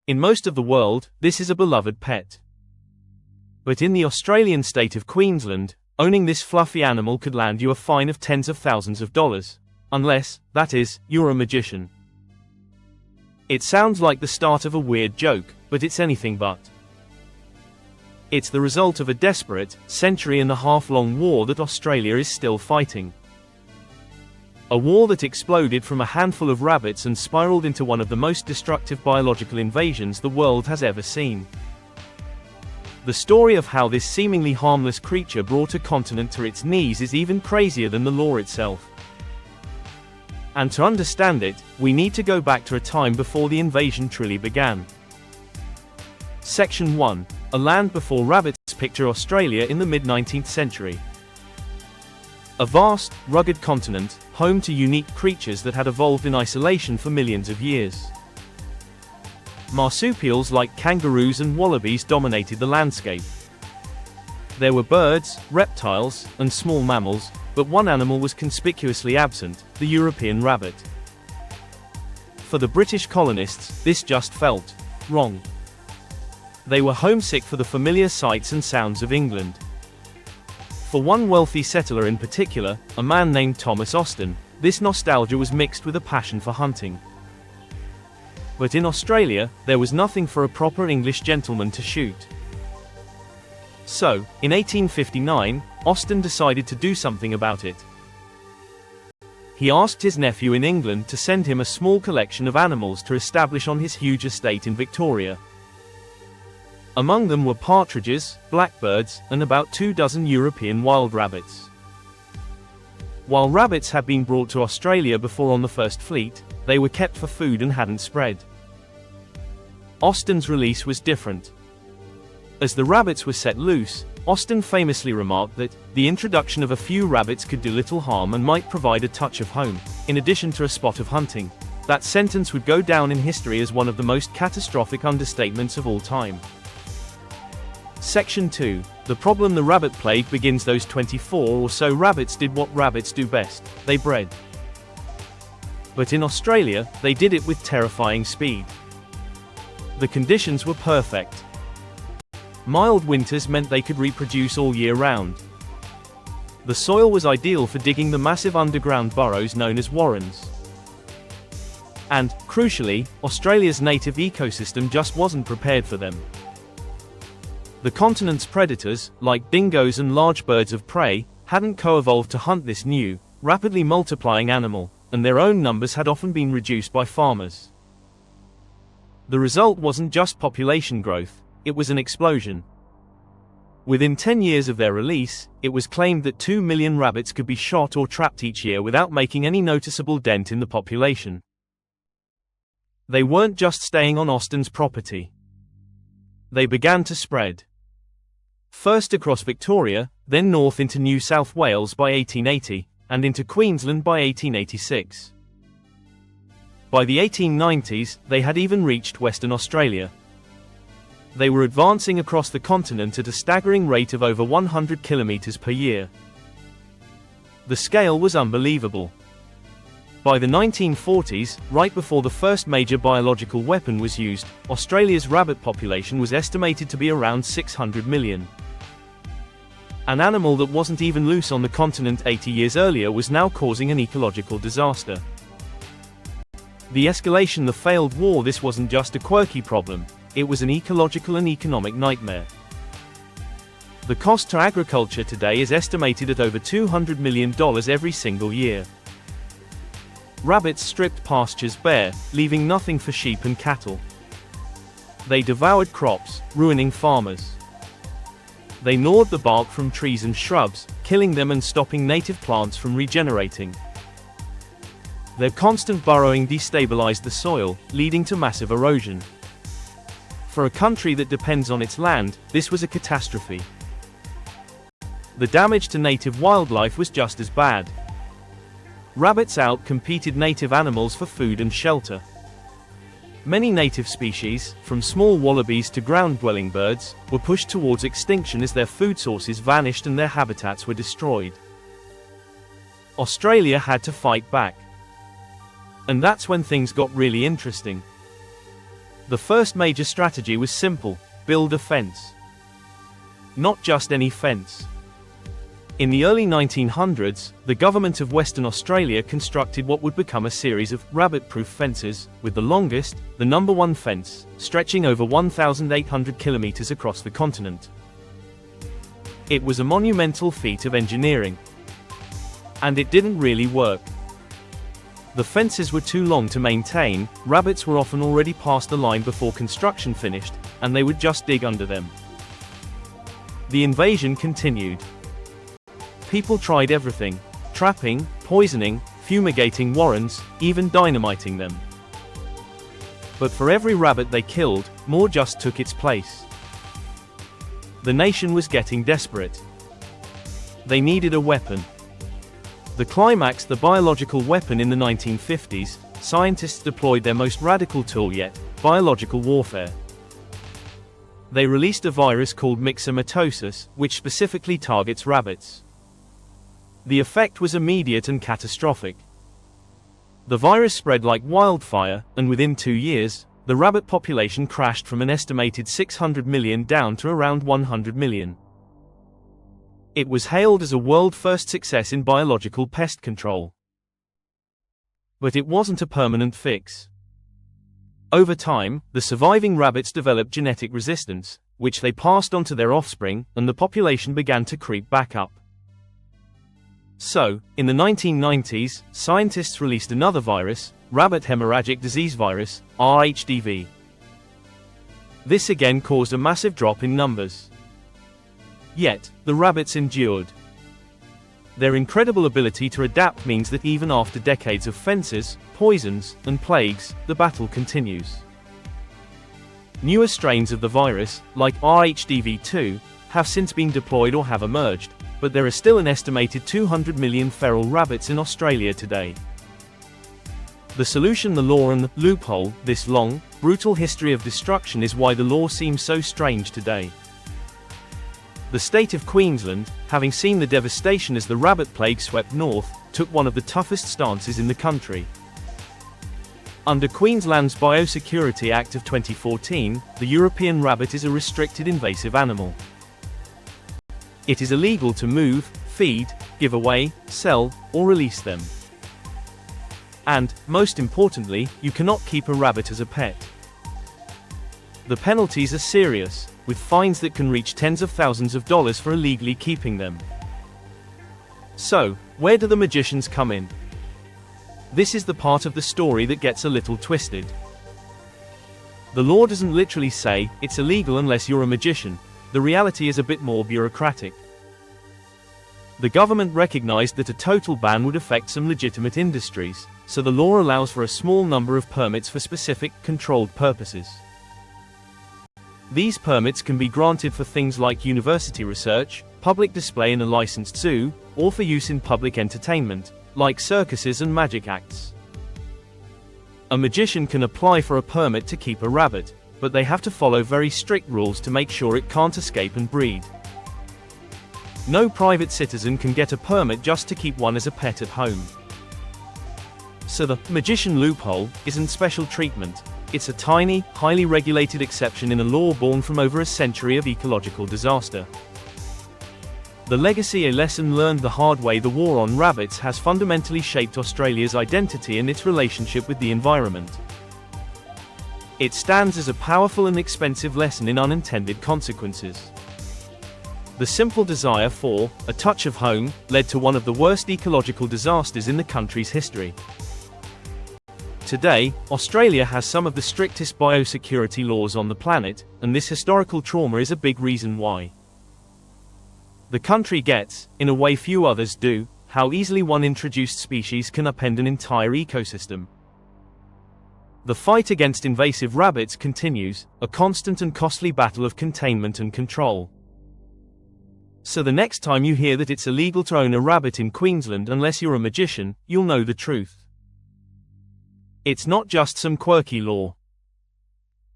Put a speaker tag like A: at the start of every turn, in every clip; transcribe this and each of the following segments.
A: In most of the world, this is a beloved pet. But in the Australian state of Queensland, owning this fluffy animal could land you a fine of tens of thousands of dollars. Unless, that is, you're a magician. It sounds like the start of a weird joke, but it's anything but. It's the result of a desperate, century-and-a-half-long war that Australia is still fighting. A war that exploded from a handful of rabbits and spiraled into one of the most destructive biological invasions the world has ever seen. The story of how this seemingly harmless creature brought a continent to its knees is even crazier than the law itself. And to understand it, we need to go back to a time before the invasion truly began. Section 1. A land before rabbits. Picture Australia in the mid-19th century. A vast, rugged continent, home to unique creatures that had evolved in isolation for millions of years. Marsupials like kangaroos and wallabies dominated the landscape. There were birds, reptiles, and small mammals, but one animal was conspicuously absent: the European rabbit. For the British colonists, this just felt wrong. They were homesick for the familiar sights and sounds of England. For one wealthy settler in particular, a man named Thomas Austin, this nostalgia was mixed with a passion for hunting. But in Australia, there was nothing for a proper English gentleman to shoot. So, in 1859, Austin decided to do something about it. He asked his nephew in England to send him a small collection of animals to establish on his huge estate in Victoria. Among them were partridges, blackbirds, and about 24 European wild rabbits. While rabbits had been brought to Australia before on the first fleet, they were kept for food and hadn't spread. Austin's release was different. As the rabbits were set loose, Austin famously remarked that the introduction of a few rabbits could do little harm and might provide a touch of home, in addition to a spot of hunting. That sentence would go down in history as one of the most catastrophic understatements of all time. Section 2. The problem. The rabbit plague begins. Those 24 or so rabbits did what rabbits do best: they bred. But in Australia, they did it with terrifying speed. The conditions were perfect. Mild winters meant they could reproduce all year round. The soil was ideal for digging the massive underground burrows known as warrens. And, crucially, Australia's native ecosystem just wasn't prepared for them. The continent's predators, like dingoes and large birds of prey, hadn't co-evolved to hunt this new, rapidly multiplying animal, and their own numbers had often been reduced by farmers. The result wasn't just population growth, it was an explosion. Within 10 years of their release, it was claimed that 2 million rabbits could be shot or trapped each year without making any noticeable dent in the population. They weren't just staying on Austin's property. They began to spread. First across Victoria, then north into New South Wales by 1880, and into Queensland by 1886. By the 1890s, they had even reached Western Australia. They were advancing across the continent at a staggering rate of over 100 kilometers per year. The scale was unbelievable. By the 1940s, right before the first major biological weapon was used, Australia's rabbit population was estimated to be around 600 million. An animal that wasn't even loose on the continent 80 years earlier was now causing an ecological disaster. The escalation. The failed war. This wasn't just a quirky problem, it was an ecological and economic nightmare. The cost to agriculture today is estimated at over $200 million every single year. Rabbits stripped pastures bare, leaving nothing for sheep and cattle. They devoured crops, ruining farmers. They gnawed the bark from trees and shrubs, killing them and stopping native plants from regenerating. Their constant burrowing destabilized the soil, leading to massive erosion. For a country that depends on its land, this was a catastrophe. The damage to native wildlife was just as bad. Rabbits out-competed native animals for food and shelter. Many native species, from small wallabies to ground-dwelling birds, were pushed towards extinction as their food sources vanished and their habitats were destroyed. Australia had to fight back. And that's when things got really interesting. The first major strategy was simple: build a fence. Not just any fence. In the early 1900s, the government of Western Australia constructed what would become a series of rabbit-proof fences, with the longest, the number 1 fence, stretching over 1,800 kilometers across the continent. It was a monumental feat of engineering. And it didn't really work. The fences were too long to maintain, rabbits were often already past the line before construction finished, and they would just dig under them. The invasion continued. People tried everything: trapping, poisoning, fumigating warrens, even dynamiting them. But for every rabbit they killed, more just took its place. The nation was getting desperate. They needed a weapon. The climax, the biological weapon. In the 1950s, scientists deployed their most radical tool yet: biological warfare. They released a virus called myxomatosis, which specifically targets rabbits. The effect was immediate and catastrophic. The virus spread like wildfire, and within 2 years, the rabbit population crashed from an estimated 600 million down to around 100 million. It was hailed as a world-first success in biological pest control. But it wasn't a permanent fix. Over time, the surviving rabbits developed genetic resistance, which they passed on to their offspring, and the population began to creep back up. So, in the 1990s, scientists released another virus, rabbit hemorrhagic disease virus, RHDV. This again caused a massive drop in numbers. Yet, the rabbits endured. Their incredible ability to adapt means that even after decades of fences, poisons, and plagues, the battle continues. Newer strains of the virus, like RHDV2, have since been deployed or have emerged, but there are still an estimated 200 million feral rabbits in Australia today. The solution, the law and the loophole. This long, brutal history of destruction is why the law seems so strange today. The state of Queensland, having seen the devastation as the rabbit plague swept north, took one of the toughest stances in the country. Under Queensland's Biosecurity Act of 2014, the European rabbit is a restricted invasive animal. It is illegal to move, feed, give away, sell, or release them. And, most importantly, you cannot keep a rabbit as a pet. The penalties are serious, with fines that can reach tens of thousands of dollars for illegally keeping them. So, where do the magicians come in? This is the part of the story that gets a little twisted. The law doesn't literally say, it's illegal unless you're a magician. The reality is a bit more bureaucratic. The government recognized that a total ban would affect some legitimate industries, so the law allows for a small number of permits for specific, controlled purposes. These permits can be granted for things like university research, public display in a licensed zoo, or for use in public entertainment, like circuses and magic acts. A magician can apply for a permit to keep a rabbit, but they have to follow very strict rules to make sure it can't escape and breed. No private citizen can get a permit just to keep one as a pet at home. So the magician loophole isn't special treatment. It's a tiny, highly regulated exception in a law born from over a century of ecological disaster. The legacy, a lesson learned the hard way. The war on rabbits has fundamentally shaped Australia's identity and its relationship with the environment. It stands as a powerful and expensive lesson in unintended consequences. The simple desire for a touch of home led to one of the worst ecological disasters in the country's history. Today, Australia has some of the strictest biosecurity laws on the planet, and this historical trauma is a big reason why. The country gets, in a way few others do, how easily one introduced species can upend an entire ecosystem. The fight against invasive rabbits continues, a constant and costly battle of containment and control. So the next time you hear that it's illegal to own a rabbit in Queensland unless you're a magician, you'll know the truth. It's not just some quirky law.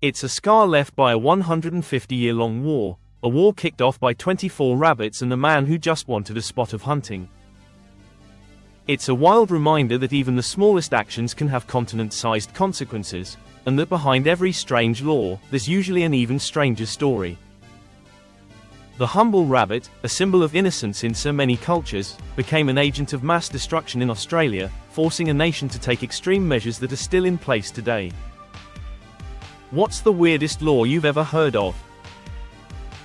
A: It's a scar left by a 150-year-long war, a war kicked off by 24 rabbits and a man who just wanted a spot of hunting. It's a wild reminder that even the smallest actions can have continent-sized consequences, and that behind every strange law, there's usually an even stranger story. The humble rabbit, a symbol of innocence in so many cultures, became an agent of mass destruction in Australia, forcing a nation to take extreme measures that are still in place today. What's the weirdest law you've ever heard of?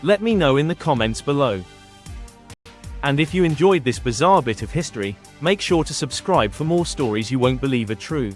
A: Let me know in the comments below. And if you enjoyed this bizarre bit of history, make sure to subscribe for more stories you won't believe are true.